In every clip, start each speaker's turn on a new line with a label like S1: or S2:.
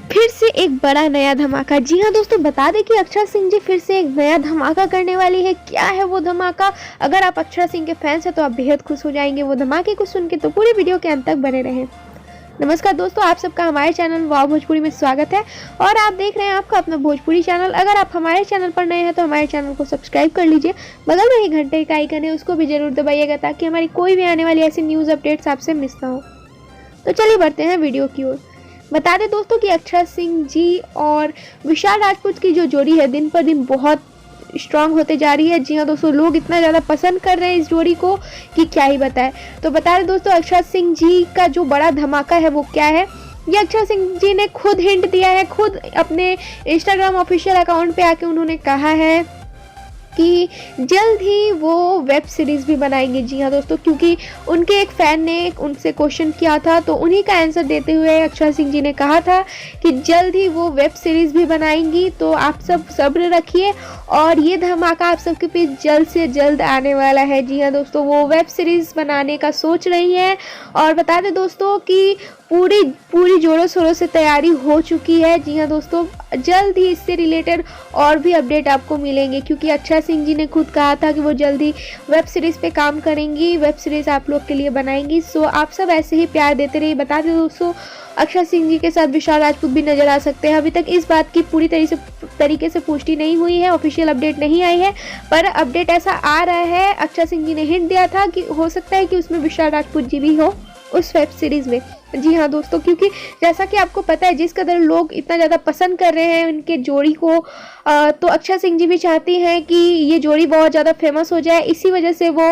S1: फिर से एक बड़ा नया धमाका। जी हाँ दोस्तों, बता दें कि अक्षरा सिंह जी फिर से एक नया धमाका करने वाली है। क्या है वो धमाका? अगर आप अक्षरा सिंह के फैंस हैं तो आप बेहद खुश हो जाएंगे वो धमाके को सुन के, तो पूरी वीडियो के अंत तक बने रहें। नमस्कार दोस्तों, आप सबका हमारे चैनल वाव भोजपुरी में स्वागत है और आप देख रहे हैं आपका अपना भोजपुरी चैनल। अगर आप हमारे चैनल पर नए हैं तो हमारे चैनल को सब्सक्राइब कर लीजिए। बगल में ही घंटे का आइकन है, उसको भी जरूर दबाइएगा ताकि हमारी कोई भी आने वाली ऐसी न्यूज़ अपडेट्स आपसे मिस ना हो। तो चलिए बढ़ते हैं वीडियो की ओर। बता दें दोस्तों कि अक्षरा सिंह जी और विशाल राजपूत की जो जोड़ी है दिन पर दिन बहुत स्ट्रांग होते जा रही है। जी हाँ दोस्तों, लोग इतना ज़्यादा पसंद कर रहे हैं इस जोड़ी को कि क्या ही बताएं। तो बता दें दोस्तों, अक्षरा सिंह जी का जो बड़ा धमाका है वो क्या है, ये अक्षरा सिंह जी ने खुद हिंट दिया है। खुद अपने इंस्टाग्राम ऑफिशियल अकाउंट पे आके उन्होंने कहा है कि जल्द ही वो वेब सीरीज़ भी बनाएंगे। जी हाँ दोस्तों, क्योंकि उनके एक फ़ैन ने उनसे क्वेश्चन किया था तो उन्हीं का आंसर देते हुए अक्षरा सिंह जी ने कहा था कि जल्द ही वो वेब सीरीज़ भी बनाएंगी। तो आप सब सब्र रखिए और ये धमाका आप सबके बीच जल्द से जल्द आने वाला है। जी हाँ दोस्तों, वो वेब सीरीज़ बनाने का सोच रही हैं और बता दें दोस्तों कि पूरी जोरों शोरों से तैयारी हो चुकी है। जी हाँ दोस्तों, जल्द ही इससे रिलेटेड और भी अपडेट आपको मिलेंगे क्योंकि अक्षरा सिंह जी ने खुद कहा था कि वो जल्दी वेब सीरीज़ पे काम करेंगी, वेब सीरीज़ आप लोग के लिए बनाएंगी। सो आप सब ऐसे ही प्यार देते रहिए। बता दें दोस्तों, अक्षरा सिंह जी के साथ विशाल राजपूत भी नजर आ सकते हैं। अभी तक इस बात की पूरी तरीके से पुष्टि नहीं हुई है, ऑफिशियल अपडेट नहीं आई है, पर अपडेट ऐसा आ रहा है। अक्षरा सिंह जी ने हिंट दिया था कि हो सकता है कि उसमें विशाल राजपूत जी भी हो उस वेब सीरीज़ में। जी हाँ दोस्तों, क्योंकि जैसा कि आपको पता है जिस कदर लोग इतना ज़्यादा पसंद कर रहे हैं उनके जोड़ी को, तो अक्षरा सिंह जी भी चाहती हैं कि ये जोड़ी बहुत ज़्यादा फेमस हो जाए। इसी वजह से वो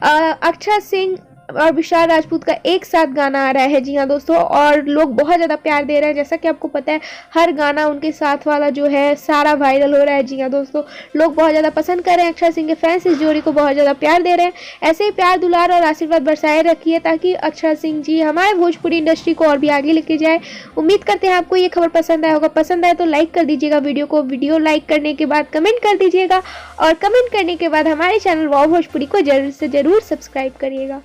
S1: अक्षरा सिंह और विशाल राजपूत का एक साथ गाना आ रहा है। जी हाँ दोस्तों, और लोग बहुत ज़्यादा प्यार दे रहे हैं। जैसा कि आपको पता है हर गाना उनके साथ वाला जो है सारा वायरल हो रहा है। जी हाँ दोस्तों, लोग बहुत ज़्यादा पसंद कर रहे हैं। अक्षरा सिंह के फैंस इस जोड़ी को बहुत ज़्यादा प्यार दे रहे हैं। ऐसे ही प्यार दुलार और आशीर्वाद बरसाए रखिए ताकि अक्षरा सिंह जी हमारे भोजपुरी इंडस्ट्री को और भी आगे लेके जाए। उम्मीद करते हैं आपको ये खबर पसंद आया होगा। पसंद आए तो लाइक कर दीजिएगा वीडियो को। वीडियो लाइक करने के बाद कमेंट कर दीजिएगा और कमेंट करने के बाद हमारे चैनल वाव भोजपुरी को जरूर से ज़रूर सब्सक्राइब करिएगा।